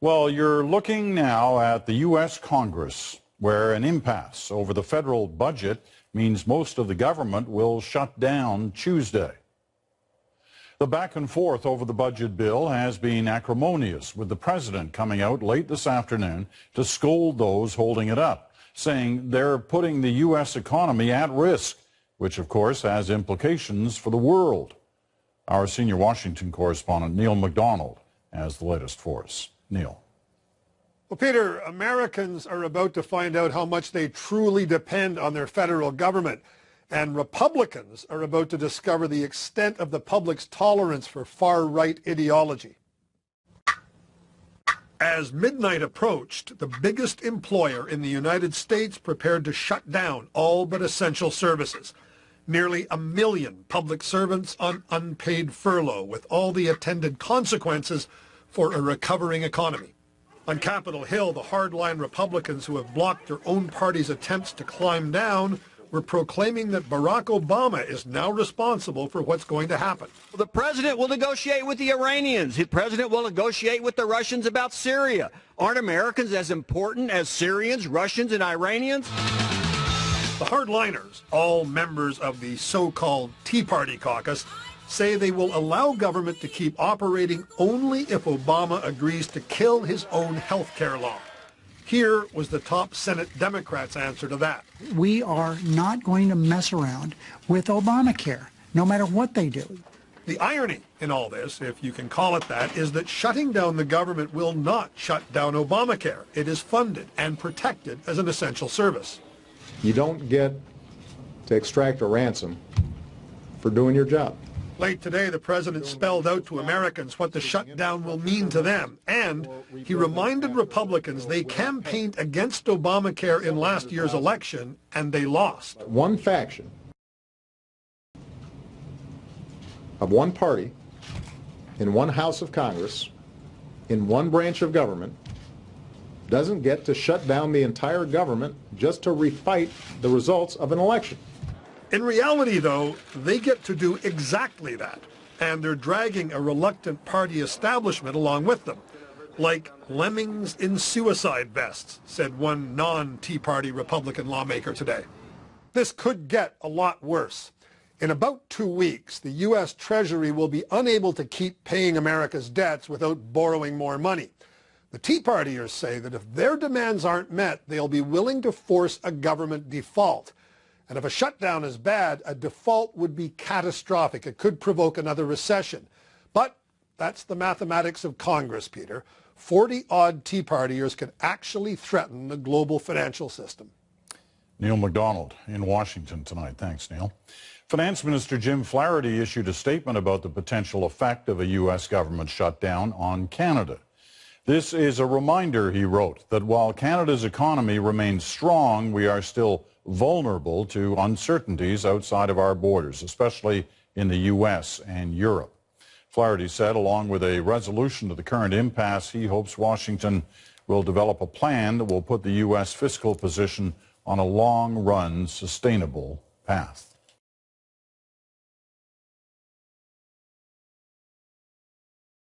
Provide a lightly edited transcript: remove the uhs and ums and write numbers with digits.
Well, you're looking now at the U.S. Congress, where an impasse over the federal budget means most of the government will shut down Tuesday. The back and forth over the budget bill has been acrimonious, with the president coming out late this afternoon to scold those holding it up, saying they're putting the U.S. economy at risk, which of course has implications for the world. Our senior Washington correspondent Neil MacDonald has the latest for us. Neil. Well, Peter, Americans are about to find out how much they truly depend on their federal government. And Republicans are about to discover the extent of the public's tolerance for far-right ideology. As midnight approached, the biggest employer in the United States prepared to shut down all but essential services. Nearly 1 million public servants on unpaid furlough, with all the attendant consequences for a recovering economy. On Capitol Hill, the hardline Republicans who have blocked their own party's attempts to climb down were proclaiming that Barack Obama is now responsible for what's going to happen. The president will negotiate with the Iranians. The president will negotiate with the Russians about Syria. Aren't Americans as important as Syrians, Russians, and Iranians? The hardliners, all members of the so-called Tea Party caucus, say they will allow government to keep operating only if Obama agrees to kill his own health care law. Here was the top Senate Democrats' answer to that. We are not going to mess around with Obamacare, no matter what they do. The irony in all this, if you can call it that, is that shutting down the government will not shut down Obamacare. It is funded and protected as an essential service. You don't get to extract a ransom for doing your job. Late today, the president spelled out to Americans what the shutdown will mean to them, and he reminded Republicans they campaigned against Obamacare in last year's election, and they lost. One faction of one party in one House of Congress, in one branch of government, doesn't get to shut down the entire government just to refight the results of an election. In reality, though, they get to do exactly that, and they're dragging a reluctant party establishment along with them. Like lemmings in suicide vests, said one non-Tea Party Republican lawmaker today. This could get a lot worse. In about 2 weeks, the U.S. Treasury will be unable to keep paying America's debts without borrowing more money. The Tea Partiers say that if their demands aren't met, they'll be willing to force a government default. And if a shutdown is bad, a default would be catastrophic. It could provoke another recession. But that's the mathematics of Congress, Peter. 40-odd Tea Partiers could actually threaten the global financial system. Neil MacDonald in Washington tonight. Thanks, Neil. Finance Minister Jim Flaherty issued a statement about the potential effect of a U.S. government shutdown on Canada. This is a reminder, he wrote, that while Canada's economy remains strong, we are still vulnerable to uncertainties outside of our borders, especially in the U.S. and Europe. Flaherty said, along with a resolution to the current impasse, he hopes Washington will develop a plan that will put the U.S. fiscal position on a long-run, sustainable path.